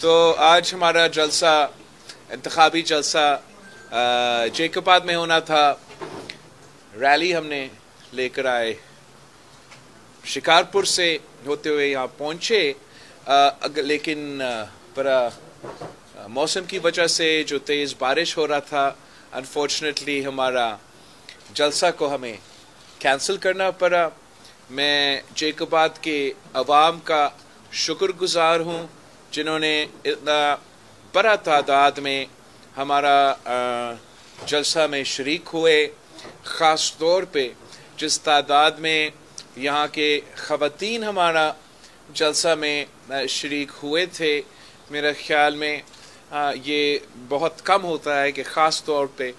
تو آج ہمارا جلسہ انتخابی جلسہ جیکوباد میں ہونا تھا. ریلی ہم نے لے کر آئے, شکارپور سے ہوتے ہوئے یہاں پہنچے, لیکن موسم کی وجہ سے جو تیز بارش ہو رہا تھا, انفارچونیٹلی ہمارا جلسہ کو ہمیں کینسل کرنا پڑا. میں جیکوباد کے عوام کا شکر گزار ہوں جنہوں نے اتنا بڑا تعداد میں ہمارا جلسہ میں شریک ہوئے, خاص طور پہ جس تعداد میں یہاں کے خواتین ہمارا جلسہ میں شریک ہوئے تھے. میرے خیال میں یہ بہت کم ہوتا ہے کہ خاص طور پہ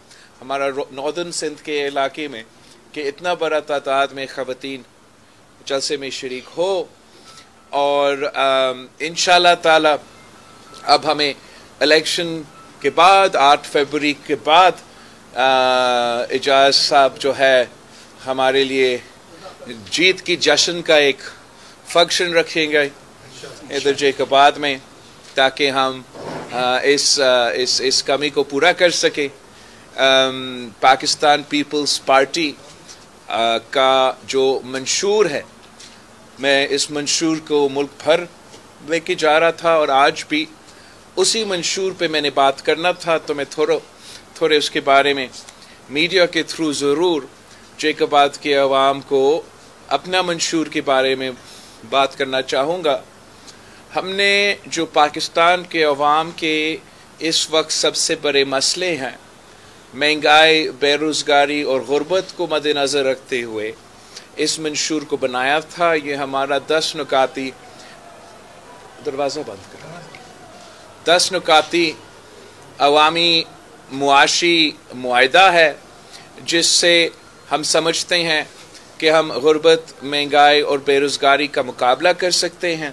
ہمارا ناردرن سندھ کے علاقے میں کہ اتنا بڑا تعداد میں خواتین جلسے میں شریک ہو. اور انشاءاللہ تعالی اب ہمیں الیکشن کے بعد 8 فروری کے بعد اعجاز صاحب جو ہے ہمارے لیے جیت کی جشن کا ایک فنکشن رکھیں گے ادھر جیکوباد میں, تاکہ ہم اس کمی کو پورا کر سکیں. پاکستان پیپلز پارٹی کا جو منشور ہے, میں اس منشور کو ملک بھر لے کے جا رہا تھا, اور آج بھی اسی منشور پہ میں نے بات کرنا تھا. تو میں تھوڑے اس کے بارے میں میڈیا کے تھرو ضرور جیکوباد کے عوام کو اپنا منشور کے بارے میں بات کرنا چاہوں گا. ہم نے جو پاکستان کے عوام کے اس وقت سب سے بڑے مسئلے ہیں, مہنگائی, بے روزگاری اور غربت کو مد نظر رکھتے ہوئے اس منشور کو بنایا تھا. یہ ہمارا 10 نکاتی دروازہ بند کرنا 10 نکاتی عوامی معاشی معاہدہ ہے, جس سے ہم سمجھتے ہیں کہ ہم غربت, مہنگائی اور بے روزگاری کا مقابلہ کر سکتے ہیں.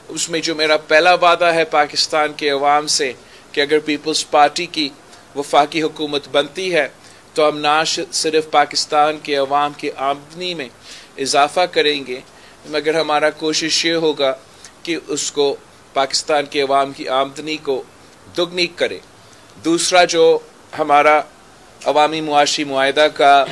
اس میں جو میرا پہلا وعدہ ہے پاکستان کے عوام سے کہ اگر پیپلز پارٹی کی وفاقی حکومت بنتی ہے تو ہم نہ صرف پاکستان کے عوام کی آمدنی میں اضافہ کریں گے, مگر ہمارا کوشش یہ ہوگا کہ اس کو پاکستان کے عوام کی آمدنی کو دگنی کرے. دوسرا جو ہمارا عوامی معاشی معاہدہ کا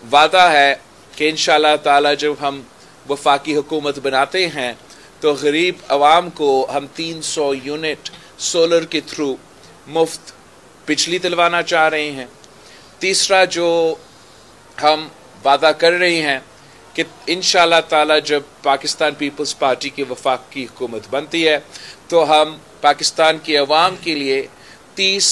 وعدہ ہے کہ انشاءاللہ تعالی جب ہم وفاقی حکومت بناتے ہیں تو غریب عوام کو ہم 300 یونٹ سولر کے تھرو مفت بجلی دلوانا چاہ رہے ہیں. تیسرا جو ہم وعدہ کر رہے ہیں کہ انشاءاللہ تعالی جب پاکستان پیپلز پارٹی کی وفاقی حکومت بنتی ہے تو ہم پاکستان کے عوام کے لیے 30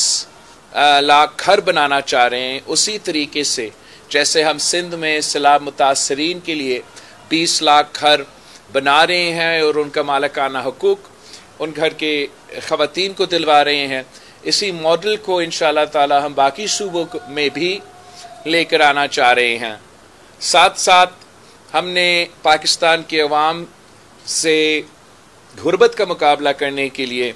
لاکھ گھر بنانا چاہ رہے ہیں, اسی طریقے سے جیسے ہم سندھ میں سیلاب متاثرین کے لیے 20 لاکھ گھر بنا رہے ہیں اور ان کا مالکانہ حقوق ان گھر کے خواتین کو دلوا رہے ہیں. اسی ماڈل کو انشاءاللہ تعالی ہم باقی صوبوں میں بھی لے کر آنا چاہ رہے ہیں. ساتھ ساتھ ہم نے پاکستان کے عوام سے غربت کا مقابلہ کرنے کے لیے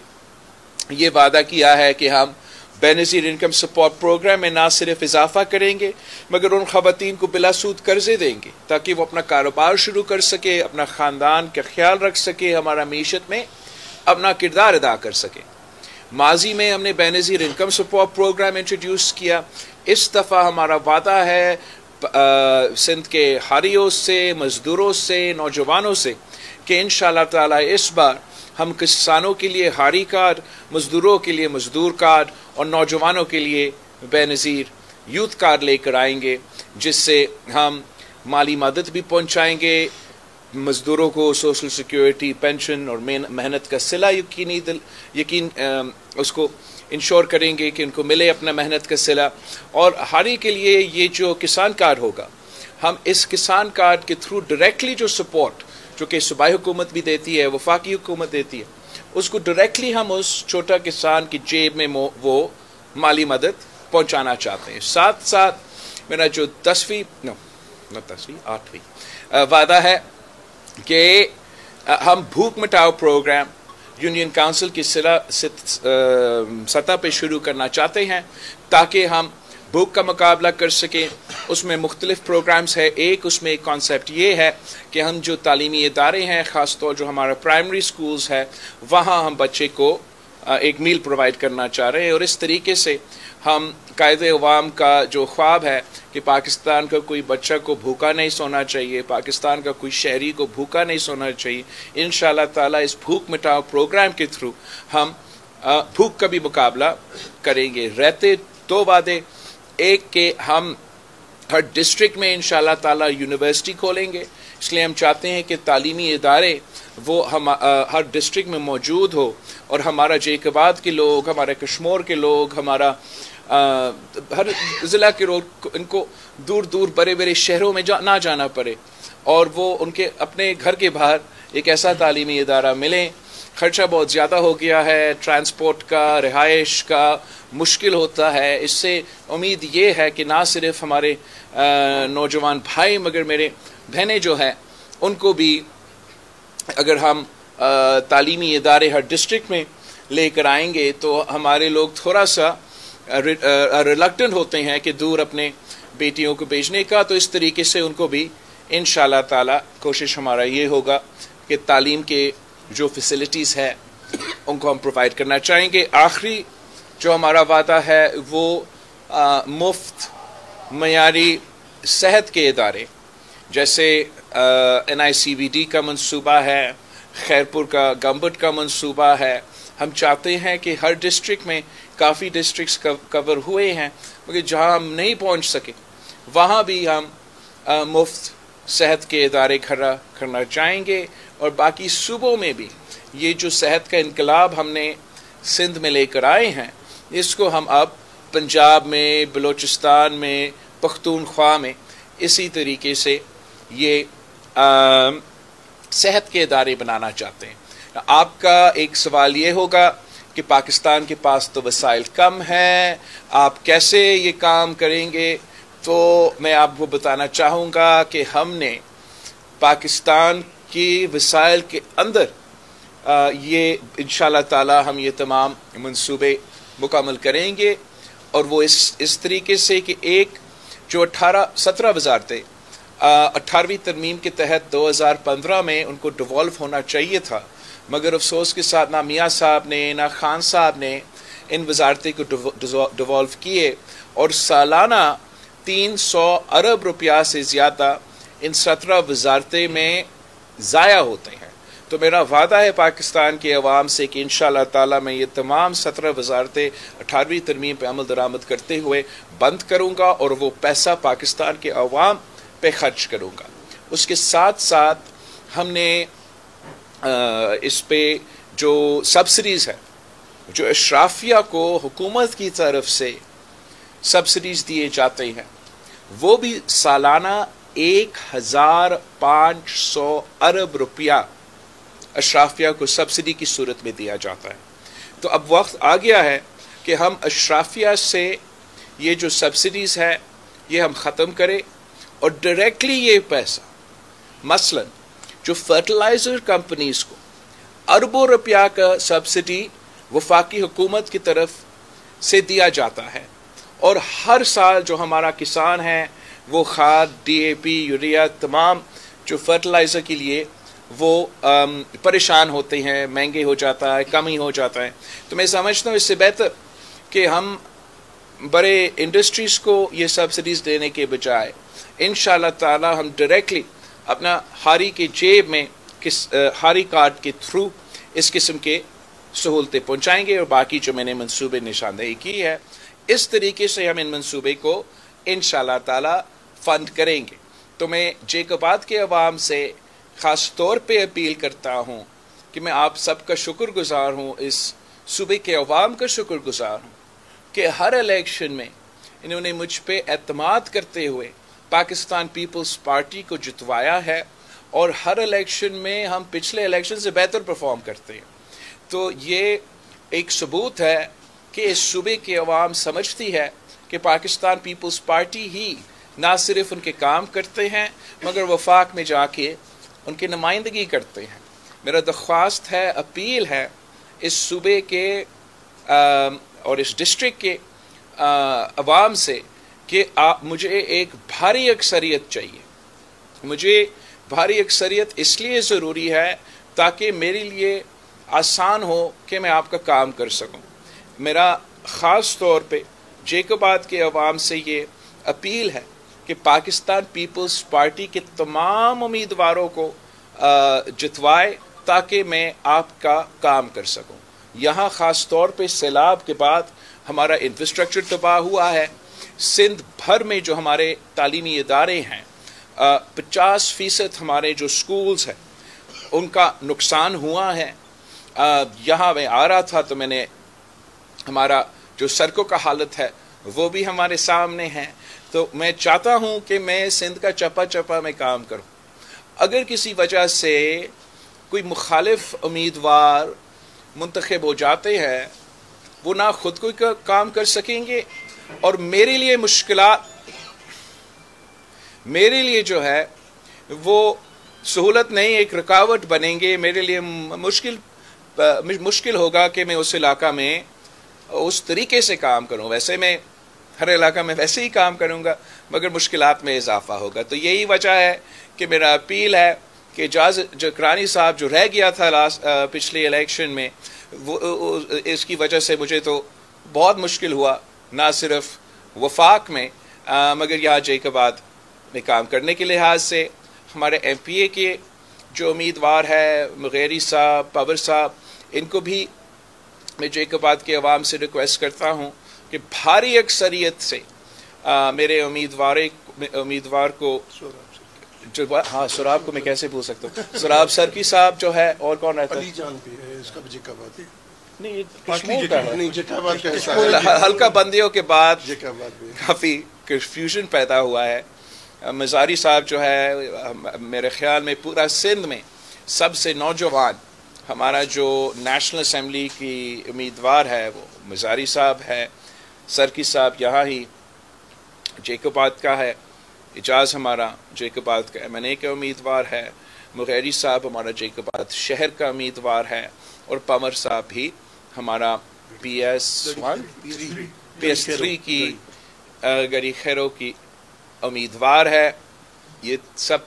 یہ وعدہ کیا ہے کہ ہم بے نظیر انکم سپورٹ پروگرام میں نہ صرف اضافہ کریں گے مگر ان خواتین کو بلا سود قرضے دیں گے تاکہ وہ اپنا کاروبار شروع کر سکے, اپنا خاندان کا خیال رکھ سکے, ہمارا معیشت میں اپنا کردار ادا کر سکے. ماضی میں ہم نے بے نظیر انکم سپورٹ پروگرام انٹروڈیوس کیا. اس دفعہ ہمارا وعدہ ہے سندھ کے حاریوں سے, مزدوروں سے, نوجوانوں سے کہ انشاءاللہ تعالی اس بار ہم کسانوں کے لیے ہاری کارڈ, مزدوروں کے لیے مزدور کارڈ اور نوجوانوں کے لیے بے نظیر یوتھ کارڈ لے کر آئیں گے, جس سے ہم مالی مدد بھی پہنچائیں گے, مزدوروں کو سوشل سیکیورٹی, پینشن اور محنت کا صلہ یقین اس کو انشور کریں گے کہ ان کو ملے اپنا محنت کا صلہ. اور ہاری کے لیے یہ جو کسان کارڈ ہوگا, ہم اس کسان کارڈ کے تھرو ڈائریکٹلی جو سپورٹ جو کہ صوبائی حکومت بھی دیتی ہے, وفاقی حکومت دیتی ہے, اس کو ڈائریکٹلی ہم اس چھوٹا کسان کی جیب میں وہ مالی مدد پہنچانا چاہتے ہیں. ساتھ ساتھ میرا جو 8واں وعدہ ہے کہ ہم بھوک مٹاؤ پروگرام یونین کونسل کی سطح پہ شروع کرنا چاہتے ہیں تاکہ ہم بھوک کا مقابلہ کر سکیں. اس میں مختلف پروگرامز ہے. اس میں ایک کانسیپٹ یہ ہے کہ ہم جو تعلیمی ادارے ہیں, خاص طور جو ہمارا پرائمری سکولز ہے, وہاں ہم بچے کو ایک میل پرووائڈ کرنا چاہ رہے ہیں، اور اس طریقے سے ہم قائد عوام کا جو خواب ہے کہ پاکستان کا کوئی بچہ کو بھوکا نہیں سونا چاہیے، پاکستان کا کوئی شہری کو بھوکا نہیں سونا چاہیے، انشاءاللہ تعالی اس بھوک مٹاؤ پروگرام کے تھرو ہم بھوک کا بھی مقابلہ کریں گے۔ رہتے دو وعدے، ایک کہ ہم ہر ڈسٹرکٹ میں انشاءاللہ تعالی یونیورسٹی کھولیں گے، اس لیے ہم چاہتے ہیں کہ تعلیمی ادارے وہ ہر ڈسٹرکٹ میں موجود ہو، اور ہمارا جیکب آباد کے لوگ، ہمارے کشمور کے لوگ، ہمارا ہر ضلع کے لوگ، ان کو دور دور بڑے بڑے شہروں میں نہ جانا پڑے، اور وہ ان کے اپنے گھر کے باہر ایک ایسا تعلیمی ادارہ ملیں۔ خرچہ بہت زیادہ ہو گیا ہے، ٹرانسپورٹ کا، رہائش کا مشکل ہوتا ہے۔ اس سے امید یہ ہے کہ نہ صرف ہمارے نوجوان بھائی مگر میرے بہنیں جو ہیں ان کو بھی اگر ہم تعلیمی ادارے ہر ڈسٹرکٹ میں لے کر آئیں گے تو ہمارے لوگ تھوڑا سا ریلکٹنٹ ہوتے ہیں کہ دور اپنے بیٹیوں کو بھیجنے کا، تو اس طریقے سے ان کو بھی انشاءاللہ تعالی کوشش ہمارا یہ ہوگا کہ تعلیم کے جو فیسلٹیز ہے ان کو ہم پرووائڈ کرنا چاہیں گے۔ آخری جو ہمارا وعدہ ہے وہ مفت معیاری صحت کے ادارے، جیسے NICVD کا منصوبہ ہے، خیرپور کا گمبٹ کا منصوبہ ہے۔ ہم چاہتے ہیں کہ ہر ڈسٹرکٹ میں، کافی ڈسٹرکٹس کور ہوئے ہیں مگر جہاں ہم نہیں پہنچ سکے وہاں بھی ہم مفت صحت کے ادارے کھڑا کرنا چاہیں گے، اور باقی صوبوں میں بھی یہ جو صحت کا انقلاب ہم نے سندھ میں لے کر آئے ہیں، اس کو ہم اب پنجاب میں، بلوچستان میں، پختونخوا میں اسی طریقے سے یہ صحت کے ادارے بنانا چاہتے ہیں۔ آپ کا ایک سوال یہ ہوگا کہ پاکستان کے پاس تو وسائل کم ہیں، آپ کیسے یہ کام کریں گے؟ تو میں آپ کو بتانا چاہوں گا کہ ہم نے پاکستان کی وسائل کے اندر یہ انشاءاللہ تعالی ہم یہ تمام منصوبے مکمل کریں گے، اور وہ اس طریقے سے کہ ایک جو 17 وزارتیں 18ویں ترمیم کے تحت 2015 میں ان کو ڈیوالو ہونا چاہیے تھا، مگر افسوس کے ساتھ نہ میاں صاحب نے نہ خان صاحب نے ان وزارتیں کو ڈیوالو کیے، اور سالانہ 300 ارب روپیہ سے زیادہ ان 17 وزارتیں میں ضائع ہوتے ہیں۔ تو میرا وعدہ ہے پاکستان کے عوام سے کہ انشاءاللہ تعالی میں یہ تمام 17 وزارتیں 18ویں ترمیم پہ عمل درآمد کرتے ہوئے بند کروں گا، اور وہ پیسہ پاکستان کے عوام پہ خرچ کروں گا۔ اس کے ساتھ ساتھ ہم نے اس پہ جو سبسڈیز ہے، جو اشرافیہ کو حکومت کی طرف سے سبسڈیز دیے جاتے ہیں، وہ بھی سالانہ 1500 ارب روپیہ اشرافیہ کو سبسڈی کی صورت میں دیا جاتا ہے۔ تو اب وقت آ گیا ہے کہ ہم اشرافیہ سے یہ جو سبسڈیز ہے یہ ہم ختم کریں، اور ڈائریکٹلی یہ پیسہ مثلا جو فرٹیلائزر کمپنیز کو اربوں روپیہ کا سبسڈی وفاقی حکومت کی طرف سے دیا جاتا ہے، اور ہر سال جو ہمارا کسان ہے وہ کھاد، DAP، یوریا، تمام جو فرٹیلائزر کے لیے وہ پریشان ہوتے ہیں، مہنگے ہو جاتا ہے، کم ہی ہو جاتا ہے۔ تو میں سمجھتا ہوں اس سے بہتر کہ ہم بڑے انڈسٹریز کو یہ سبسڈیز دینے کے بجائے انشاءاللہ تعالی ہم ڈائریکٹلی اپنا ہاری کے جیب میں ہاری کارڈ کے تھرو اس قسم کے سہولتیں پہنچائیں گے، اور باقی جو میں نے منصوبے نشاندہی کی ہے اس طریقے سے ہم ان منصوبے کو انشاءاللہ تعالی فنڈ کریں گے۔ تو میں جیکب آباد کے عوام سے خاص طور پہ اپیل کرتا ہوں کہ میں آپ سب کا شکر گزار ہوں، اس صوبے کے عوام کا شکر گزار ہوں کہ ہر الیکشن میں انہوں نے مجھ پہ اعتماد کرتے ہوئے پاکستان پیپلز پارٹی کو جتوایا ہے، اور ہر الیکشن میں ہم پچھلے الیکشن سے بہتر پرفارم کرتے ہیں۔ تو یہ ایک ثبوت ہے کہ اس صوبے کے عوام سمجھتی ہے کہ پاکستان پیپلز پارٹی ہی نہ صرف ان کے کام کرتے ہیں مگر وفاق میں جا کے ان کی نمائندگی کرتے ہیں۔ میرا درخواست ہے، اپیل ہے اس صوبے کے اور اس ڈسٹرکٹ کے عوام سے کہ مجھے ایک بھاری اکثریت چاہیے۔ مجھے بھاری اکثریت اس لیے ضروری ہے تاکہ میرے لیے آسان ہو کہ میں آپ کا کام کر سکوں. میرا خاص طور پہ جیکوبات کے عوام سے یہ اپیل ہے کہ پاکستان پیپلز پارٹی کے تمام امیدواروں کو جتوائے تاکہ میں آپ کا کام کر سکوں. یہاں خاص طور پہ سیلاب کے بعد ہمارا انفراسٹرکچر تباہ ہوا ہے. سندھ بھر میں جو ہمارے تعلیمی ادارے ہیں 50% ہمارے جو سکولز ہیں ان کا نقصان ہوا ہے. یہاں میں آ رہا تھا تو میں نے ہمارا جو سڑکوں کا حالت ہے وہ بھی ہمارے سامنے ہے. تو میں چاہتا ہوں کہ میں سندھ کا چپا چپا میں کام کروں. اگر کسی وجہ سے کوئی مخالف امیدوار منتخب ہو جاتے ہیں وہ نہ خود کوئی کام کر سکیں گے اور میرے لیے جو ہے وہ سہولت نہیں ایک رکاوٹ بنیں گے. میرے لیے مشکل ہوگا کہ میں اس علاقہ میں اس طریقے سے کام کروں. ویسے میں ہر علاقہ میں ویسے ہی کام کروں گا مگر مشکلات میں اضافہ ہوگا. تو یہی وجہ ہے کہ میرا اپیل ہے کہ کرانی صاحب جو رہ گیا تھا پچھلے الیکشن میں وہ اس کی وجہ سے مجھے تو بہت مشکل ہوا نہ صرف وفاق میں مگر یہاں جیکوبات میں کام کرنے کے لحاظ سے. ہمارے ایم پی اے کے جو امیدوار ہے مغیری صاحب پاور صاحب ان کو بھی میں جیکوبات کے عوام سے ریکویسٹ کرتا ہوں کہ بھاری اکثریت سے میرے امیدوار کو ہاں سراب کو میں کیسے بھول سکتا ہوں. سراب سرکی صاحب جو ہے اور کون رہتا ہے ہلکا بندیوں کے بعد کافی کنفیوژن پیدا ہوا ہے. مزاری صاحب جو ہے میرے خیال میں پورا سندھ میں سب سے نوجوان ہمارا جو نیشنل اسمبلی کی امیدوار ہے وہ مزاری صاحب ہے. سرکی صاحب یہاں ہی جیکوبات کا ہے. اجاز ہمارا جیکوبات کا M&A کا امیدوار ہے. مغیری صاحب ہمارا جیکوبات شہر کا امیدوار ہے اور پمر صاحب بھی ہمارا PS3 کی گری خیروں کی امیدوار ہے. یہ سب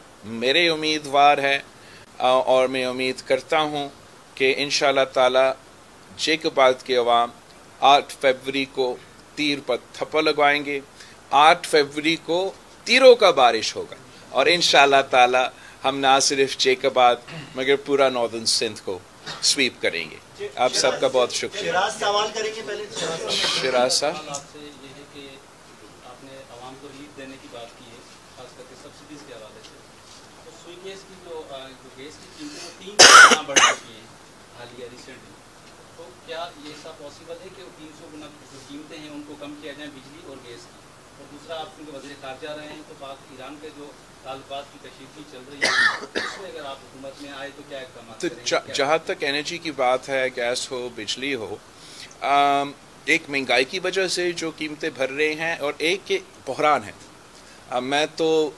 میرے امیدوار ہیں اور میں امید کرتا ہوں کہ انشاءاللہ تعالی جیکوبات کے عوام 8 فروری کو تیر پر تھپڑ لگوائیں گے. 8 فروری کو تیروں کا بارش ہوگا اور انشاءاللہ تعالی ہم نہ صرف جیکوبات مگر پورا ناردرن سندھ کو سویپ کریں گے. آپ سب کا بہت شکریہ. سوال کریں گے پہلے شراز صاحب آپ سے یہ ہے کہ آپ نے عوام کو ریلیف دینے کی بات کی ہے خاص کر کے سبسڈیز کے حوالے سے. تو سوئی گیس کی جو گیس کی قیمتیں 3 گنا بڑھ چکی ہیں حالیہ ریسنٹلی. تو کیا یہ ایسا پاسبل ہے کہ 300 گنا جو قیمتیں ہیں ان کو کم کیا جائیں بجلی اور گیس کی؟ اور دوسرا آپ کیونکہ وزیر خارجہ رہے ہیں تو پاک ایران کے جو تعلقات کی کشیدگی چل رہی ہے اس میں اگر آپ حکومت میں آئے تو کیا اقدامات کریں گے؟ جہاں تک انرجی کی بات ہے گیس ہو بجلی ہو ایک مہنگائی کی وجہ سے جو قیمتیں بڑھ رہے ہیں اور ایک کے بحران ہے. میں تو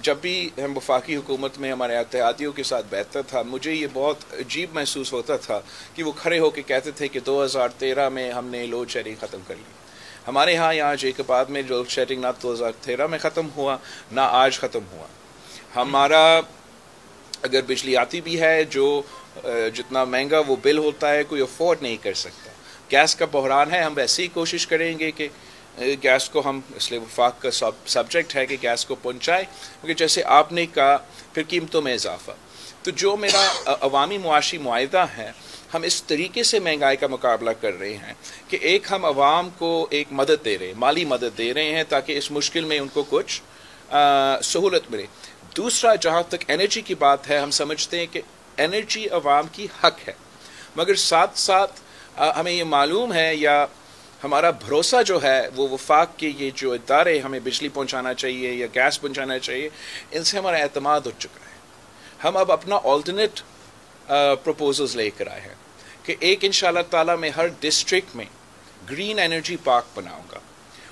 جب بھی ہم وفاقی حکومت میں ہمارے اتحادیوں کے ساتھ بیٹھتا تھا مجھے یہ بہت عجیب محسوس ہوتا تھا کہ وہ کھڑے ہو کے کہتے تھے کہ 2013 میں ہم نے لوڈ شیڈنگ ختم کر لی. ہمارے یہاں جیکوبات میں لوڈ شیڈنگ نہ 2013 میں ختم ہوا نہ آج ختم ہوا. ہمارا اگر بجلی آتی بھی ہے جو جتنا مہنگا وہ بل ہوتا ہے کوئی افورڈ نہیں کر سکتا. گیس کا بحران ہے. ہم ویسے ہی کوشش کریں گے کہ گیس کو ہم اس لیے وفاق کا سبجیکٹ ہے کہ گیس کو پہنچائے کیونکہ جیسے آپ نے کہا پھر قیمتوں میں اضافہ. تو جو میرا عوامی معاشی معاہدہ ہے ہم اس طریقے سے مہنگائی کا مقابلہ کر رہے ہیں کہ ایک ہم عوام کو ایک مدد دے رہے ہیں مالی مدد دے رہے ہیں تاکہ اس مشکل میں ان کو کچھ سہولت ملے. دوسرا جہاں تک انرجی کی بات ہے ہم سمجھتے ہیں کہ انرجی عوام کی حق ہے مگر ساتھ ساتھ ہمیں یہ معلوم ہے یا ہمارا بھروسہ جو ہے وہ وفاق کے یہ جو ادارے ہمیں بجلی پہنچانا چاہیے یا گیس پہنچانا چاہیے ان سے ہمارا اعتماد اٹھ چکا ہے. ہم اب اپنا آلٹرنیٹ پروپوزلز لے کر آئے ہیں کہ ایک انشاءاللہ تعالی میں ہر ڈسٹرکٹ میں گرین انرجی پارک بناؤں گا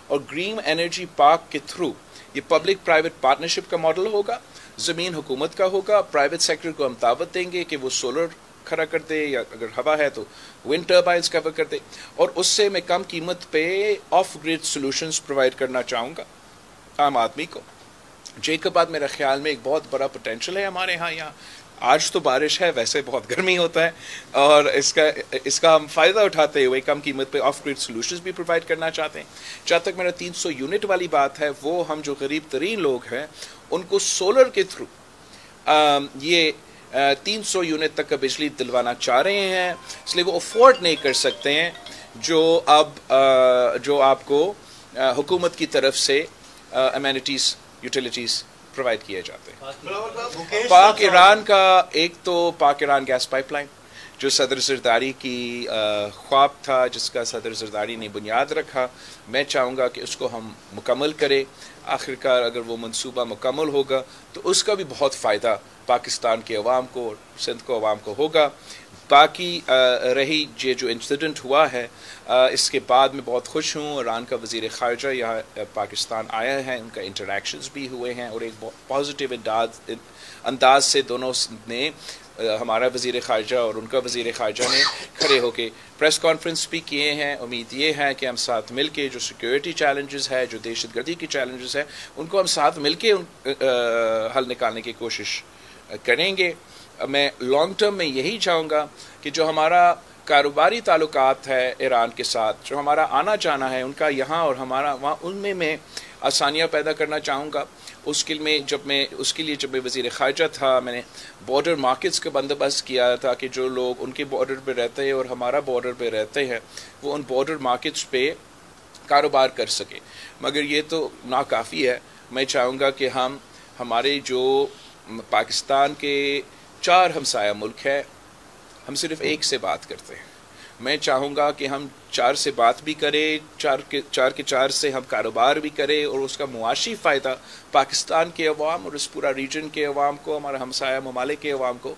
اور گرین انرجی پارک کے تھرو یہ پبلک پرائیویٹ پارٹنرشپ کا ماڈل ہوگا. زمین حکومت کا ہوگا. پرائیویٹ سیکٹر کو ہم دعوت دیں گے کہ وہ سولر کھڑا کر دے یا اگر ہوا ہے تو ونڈ ٹربائنز کور کر دے اور اس سے میں کم قیمت پہ آف گریڈ سولوشنز پرووائڈ کرنا چاہوں گا عام آدمی کو. جیکوبات میرے خیال میں ایک بہت بڑا پوٹینشل ہے ہمارے یہاں آج تو بارش ہے، ویسے بہت گرمی ہوتا ہے، اور اس کا ہم فائدہ اٹھاتے ہوئے کم قیمت پہ آف گریڈ سولوشنز بھی پرووائڈ کرنا چاہتے ہیں. جہاں تک میرا 300 یونٹ والی بات ہے، وہ ہم جو غریب ترین لوگ ہیں ان کو سولر کے تھرو یہ 300 یونٹ تک کا بجلی دلوانا چاہ رہے ہیں، اس لیے وہ افورڈ نہیں کر سکتے ہیں جو آپ کو حکومت کی طرف سے امینٹیز یوٹیلیٹیز پرووائڈ کیے جاتے ہیں. پاک ایران کا ایک تو پاک ایران گیس پائپ لائن جو صدر زرداری کی خواب تھا، جس کا صدر زرداری نے بنیاد رکھا، میں چاہوں گا کہ اس کو ہم مکمل کریں. آخرکار اگر وہ منصوبہ مکمل ہوگا تو اس کا بھی بہت فائدہ پاکستان کے عوام کو اور سندھ کو عوام کو ہوگا. باقی رہی یہ جو انسیڈنٹ ہوا ہے، اس کے بعد میں بہت خوش ہوں. ایران کا وزیر خارجہ یہاں پاکستان آیا ہے، ان کا انٹریکشنز بھی ہوئے ہیں، اور ایک بہت پازیٹیو انداز سے دونوں نے، ہمارا وزیر خارجہ اور ان کا وزیر خارجہ نے کھڑے ہو کے پریس کانفرنس بھی کیے ہیں. امید یہ ہے کہ ہم ساتھ مل کے جو سیکیورٹی چیلنجز ہے، جو دہشت گردی کی چیلنجز ہے، ان کو ہم ساتھ مل کے حل نکالنے کی کوشش کریں گے. میں لانگ ٹرم میں یہی چاہوں گا کہ جو ہمارا کاروباری تعلقات ہے ایران کے ساتھ، جو ہمارا آنا جانا ہے ان کا یہاں اور ہمارا وہاں، ان میں آسانیاں پیدا کرنا چاہوں گا. اس کے لیے جب میں وزیر خارجہ تھا، میں نے بارڈر مارکیٹس کا بندوبست کیا تھا کہ جو لوگ ان کے بارڈر پہ رہتے ہیں اور ہمارا بارڈر پہ رہتے ہیں، وہ ان بارڈر مارکیٹس پہ کاروبار کر سکے. مگر یہ تو ناکافی ہے. میں چاہوں گا کہ ہمارے جو پاکستان کے 4 ہمسایہ ملک ہے، ہم صرف ایک سے بات کرتے ہیں. میں چاہوں گا کہ ہم 4 سے بات بھی کریں، 4 کے 4 سے ہم کاروبار بھی کریں، اور اس کا معاشی فائدہ پاکستان کے عوام اور اس پورا ریجن کے عوام کو، ہمارا ہمسایہ ممالک کے عوام کو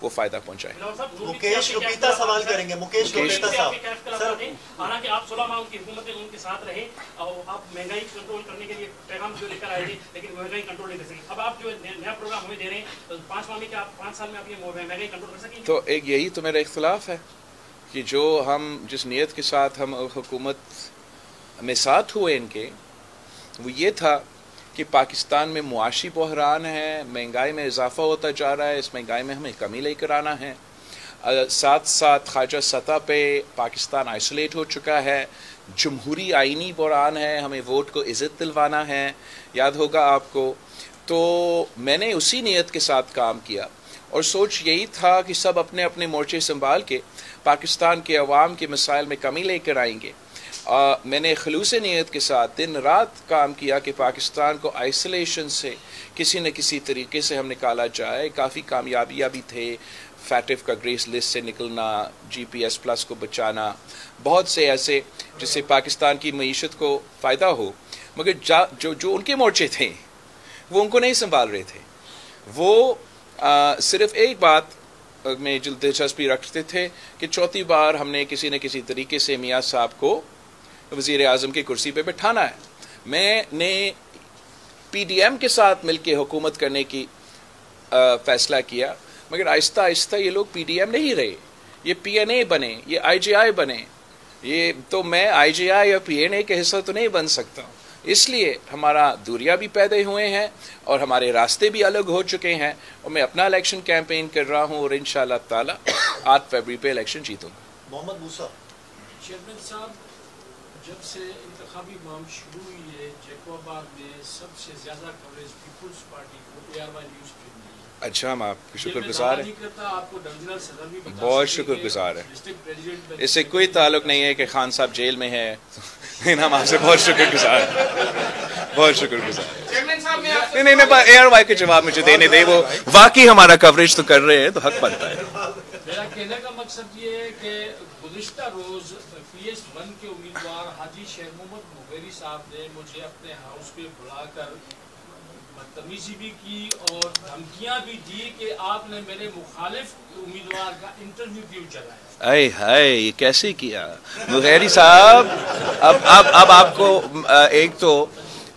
وہ فائدہ پہنچائے. مکیش روپیتا سوال کریں گے. مکیش روپیتا صاحب، حالانکہ آپ 16 ماہ کی حکومت ان کے ساتھ رہے اور آپ مہنگائی کنٹرول کرنے کے لیے پیغام جو لے کر آئے تھے، لیکن مہنگائی کنٹرول نہیں کر سکے. اب آپ جو نیا پروگرام ہمیں دے رہے ہیں، 5 ماہ میں کیا 5 سال میں آپ یہ مہنگائی کنٹرول کر سکیں؟ تو ایک یہی تو میرا اختلاف ہے کہ جس نیت کے ساتھ ہم حکومت میں ساتھ ہوئے ان کے، وہ یہ تھا کہ پاکستان میں معاشی بحران ہے، مہنگائی میں اضافہ ہوتا جا رہا ہے، اس مہنگائی میں ہمیں کمی لے کر آنا ہے. ساتھ ساتھ خارجہ سطح پہ پاکستان آئسولیٹ ہو چکا ہے، جمہوری آئینی بحران ہے، ہمیں ووٹ کو عزت دلوانا ہے. یاد ہوگا آپ کو. تو میں نے اسی نیت کے ساتھ کام کیا، اور سوچ یہی تھا کہ سب اپنے اپنے مورچے سنبھال کے پاکستان کے عوام کے مسائل میں کمی لے کر آئیں گے. میں نے خلوص نیت کے ساتھ دن رات کام کیا کہ پاکستان کو آئسولیشن سے کسی نہ کسی طریقے سے ہم نکالا جائے. کافی کامیابیاں بھی تھے، فیٹف کا گریس لسٹ سے نکلنا، GPS+ کو بچانا، بہت سے ایسے جس سے پاکستان کی معیشت کو فائدہ ہو. مگر جو ان کے مورچے تھے وہ ان کو نہیں سنبھال رہے تھے. وہ صرف ایک بات میں دلچسپی رکھتے تھے کہ 4تھی بار ہم نے کسی نہ کسی طریقے سے میاں صاحب کو وزیر اعظم کی کرسی پہ بٹھانا ہے. میں نے PDM کے ساتھ مل کے حکومت کرنے کی فیصلہ کیا، مگر آہستہ آہستہ یہ لوگ PDM نہیں رہے، یہ PNA بنے، یہ IGI بنے. یہ تو میں IGI یا PNA کے حصہ تو نہیں بن سکتا. اس لیے ہمارا دوریاں بھی پیدا ہوئے ہیں اور ہمارے راستے بھی الگ ہو چکے ہیں، اور میں اپنا الیکشن کیمپین کر رہا ہوں، اور انشاءاللہ تعالی 8 فروری پہ الیکشن جیتوں گا. محمد موسیٰ. چیئرمین صاحب، جب سے انتخابی مہم شروع ہوئی ہے، جیکوب آباد میں سب سے زیادہ کوریج پیپلز پارٹی کو ARY نیوز پہ ملی ہے. اچھا، ہم آپ کے شکر گزار ہیں. آپ کو ڈویژنل صدر بھی بہت شکر گزار ہیں. اس سے کوئی تعلق نہیں ہے کہ خان صاحب جیل میں ہے، لیکن ہم آپ سے بہت شکر گزار ہیں، بہت شکر گزار ہیں. نہیں ARY کے جواب مجھے دینے دے، وہ واقعی ہمارا کوریج تو کر رہے ہیں تو حق بنتا ہے. میرا کہنے کا مقصد یہ ہے کہ گزشتہ روز PS1 کے امیدوار حاجی شیر محمد مغیری صاحب نے مجھے اپنے ہاؤس پہ بلا کر بدتمیزی بھی کی اور دھمکیاں بھی دی کہ آپ نے میرے مخالف امیدوار کا انٹرویو کیوں چلایا. اے ہائے، یہ کیسے کیا مغیری صاحب؟ اب آپ کو ایک تو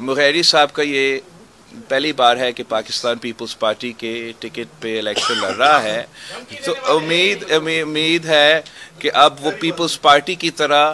مغیری صاحب کا یہ پہلی بار ہے کہ پاکستان پیپلز پارٹی کے ٹکٹ پہ الیکشن لڑ رہا ہے، تو امید ہے کہ اب وہ پیپلز پارٹی کی طرح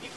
DP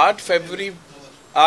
8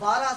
12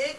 1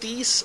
30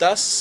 10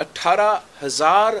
18,000